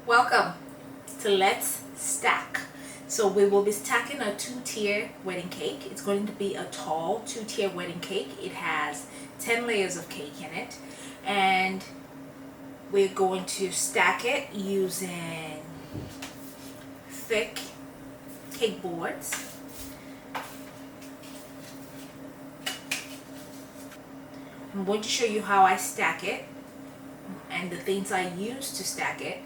Welcome to Let's Stack. So we will be stacking a two-tier wedding cake. It's going to be a tall two-tier wedding cake. It has 10 layers of cake in it, and we're going to stack it using thick cake boards. I'm going to show you how I stack it and the things I use to stack it,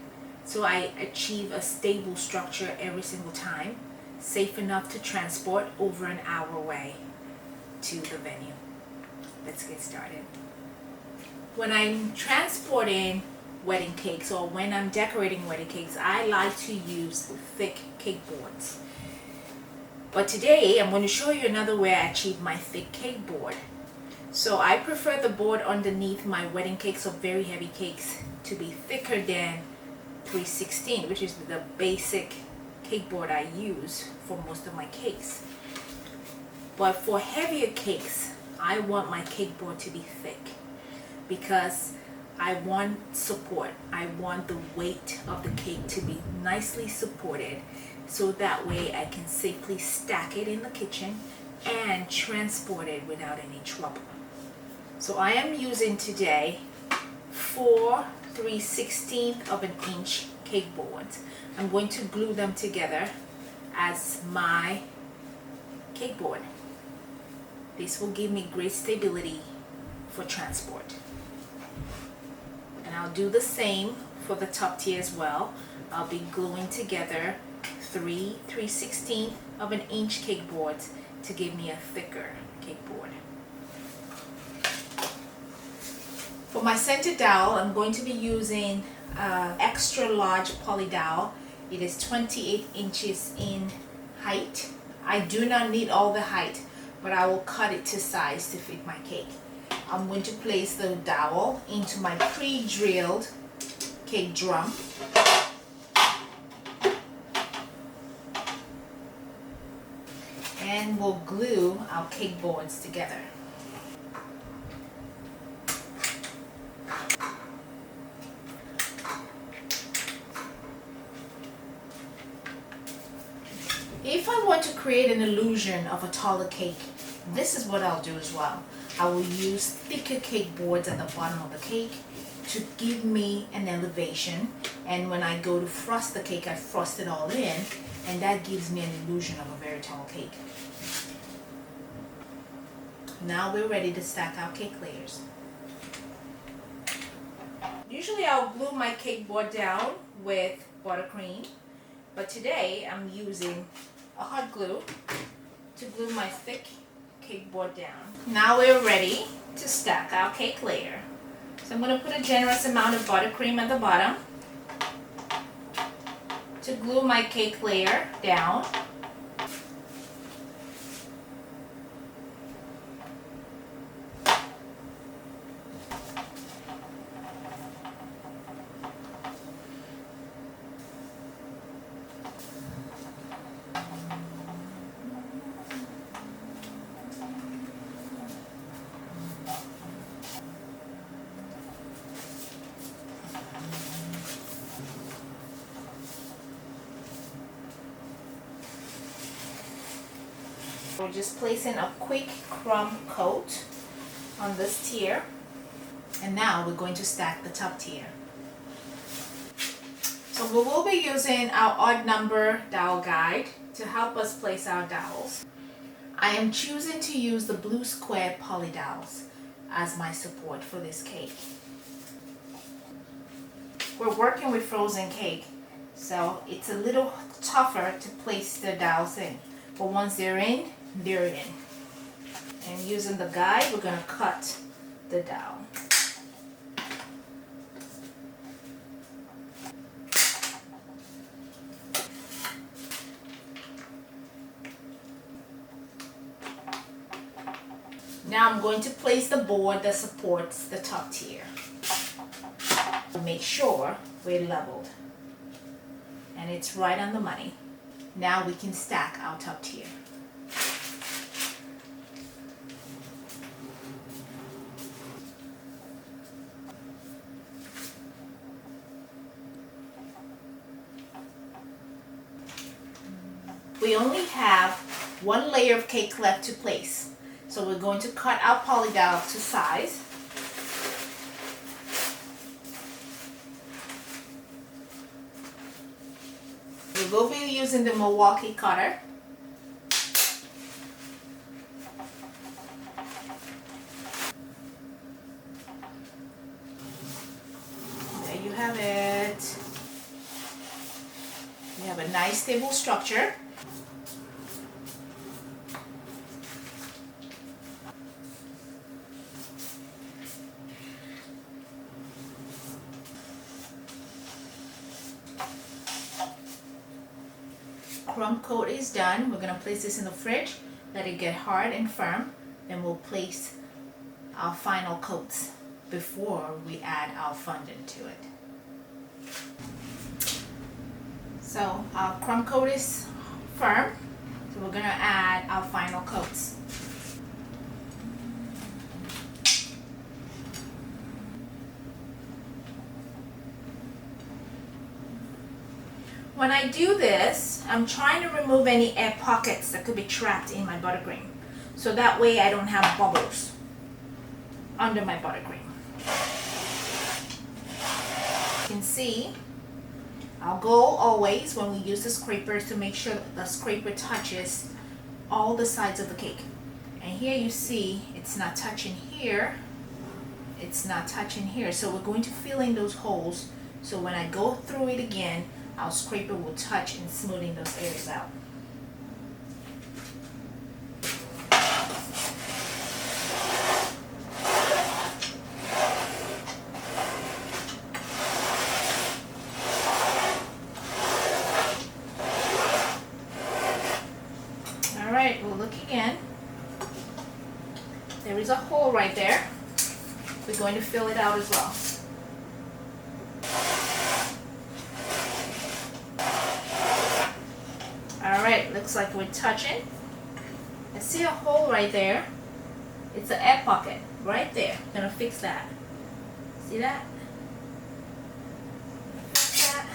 so I achieve a stable structure every single time, safe enough to transport over an hour away to the venue. Let's get started. When I'm transporting wedding cakes or when I'm decorating wedding cakes, I like to use thick cake boards. But today I'm going to show you another way I achieve my thick cake board. So I prefer the board underneath my wedding cakes or very heavy cakes to be thicker than 316, which is the basic cake board I use for most of my cakes. But for heavier cakes, I want my cake board to be thick because I want support. I want the weight of the cake to be nicely supported, so that way I can safely stack it in the kitchen and transport it without any trouble. So I am using today 4 3/16 of an inch cake boards. I'm going to glue them together as my cake board. This will give me great stability for transport. And I'll do the same for the top tier as well. I'll be gluing together 3 3/16 of an inch cake boards to give me a thicker cake board. For my center dowel, I'm going to be using extra large poly dowel. It is 28 inches in height. I do not need all the height, but I will cut it to size to fit my cake. I'm going to place the dowel into my pre-drilled cake drum. And we'll glue our cake boards together. If I want to create an illusion of a taller cake, this is what I'll do as well. I will use thicker cake boards at the bottom of the cake to give me an elevation, and when I go to frost the cake, I frost it all in, and that gives me an illusion of a very tall cake. Now we're ready to stack our cake layers. Usually I'll glue my cake board down with buttercream, but today I'm using a hot glue to glue my thick cake board down. Now we're ready to stack our cake layer. So I'm going to put a generous amount of buttercream at the bottom to glue my cake layer down. We're just placing a quick crumb coat on this tier, and now we're going to stack the top tier. So we will be using our odd number dowel guide to help us place our dowels. I am choosing to use the blue square poly dowels as my support for this cake. We're working with frozen cake, so it's a little tougher to place the dowels in, but once they're in, they're in. And using the guide, we're going to cut the dowel. Now I'm going to place the board that supports the top tier. Make sure we're leveled and it's right on the money. Now we can stack our top tier. we only have one layer of cake left to place. So we're going to cut our polydol to size. We will be using the Milwaukee cutter. There you have it. We have a nice stable structure. Crumb coat is done. We're going to place this in the fridge, let it get hard and firm, then we'll place our final coats before we add our fondant to it. So our crumb coat is firm, so we're going to add our final coats. When I do this, I'm trying to remove any air pockets that could be trapped in my buttercream. So that way I don't have bubbles under my buttercream. You can see our goal always when we use the scraper is to make sure that the scraper touches all the sides of the cake. And here you see it's not touching here, it's not touching here. So we're going to fill in those holes so when I go through it again, our scraper will touch and smoothing those areas out. All right, we'll look again. There is a hole right there. We're going to fill it out as well. Alright, looks like we're touching. I see a hole right there. It's an air pocket right there. I'm gonna fix that. See that? Fix that.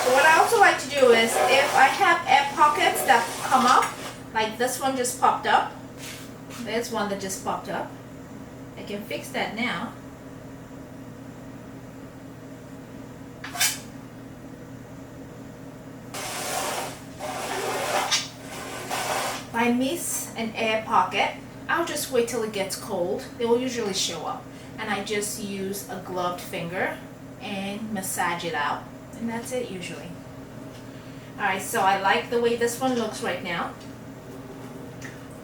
So what I also like to do is, if I have air pockets that come up, like this one just popped up. There's one that just popped up. I can fix that now. If I miss an air pocket, I'll just wait till it gets cold. They will usually show up. And I just use a gloved finger and massage it out. And that's it usually. Alright, so I like the way this one looks right now.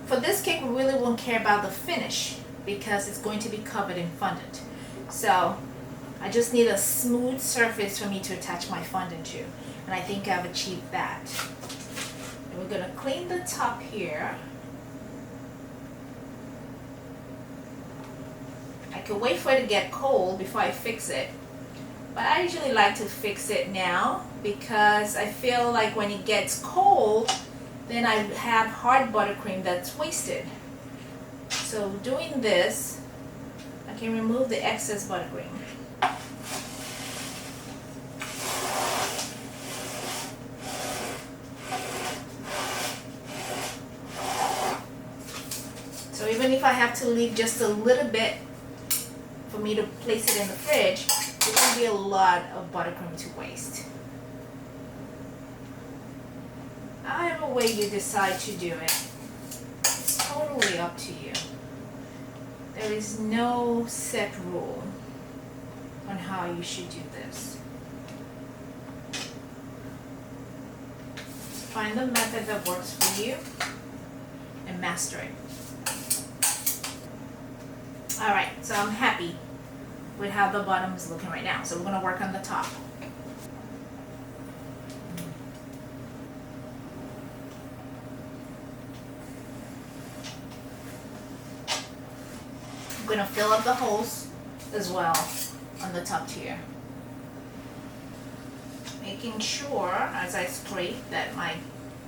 For this cake, we really won't care about the finish because it's going to be covered in fondant. So I just need a smooth surface for me to attach my fondant to. And I think I've achieved that. And we're going to clean the top here. I can wait for it to get cold before I fix it. But I usually like to fix it now because I feel like when it gets cold, then I have hard buttercream that's wasted. So doing this, I can remove the excess buttercream. So even if I have to leave just a little bit for me to place it in the fridge, it will be a lot of buttercream to waste. However way you decide to do it, it's totally up to you. There is no set rule on how you should do this. Find the method that works for you and master it. Alright, so I'm happy with how the bottom is looking right now. So we're going to work on the top. I'm going to fill up the holes as well on the top tier. Making sure as I scrape that my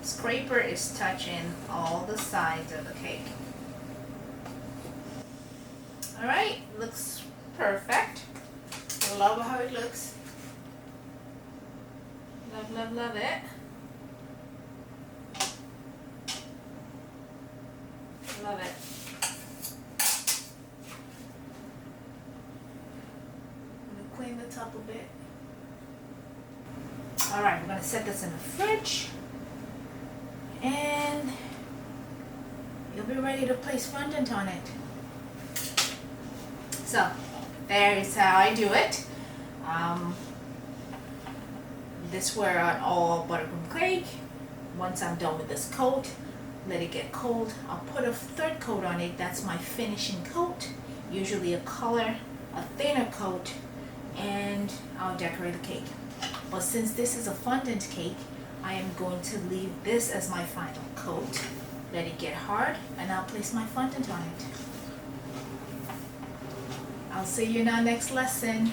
scraper is touching all the sides of the cake. Alright, looks perfect. I love how it looks. Love, love, love it. Love it. I'm gonna clean the top a bit. Alright, we're gonna set this in the fridge. And you'll be ready to place fondant on it. So, there is how I do it. This were on all buttercream cake. Once I'm done with this coat, let it get cold. I'll put a third coat on it. That's my finishing coat. Usually a color, a thinner coat, and I'll decorate the cake. But since this is a fondant cake, I am going to leave this as my final coat. Let it get hard, and I'll place my fondant on it. I'll see you in our next lesson.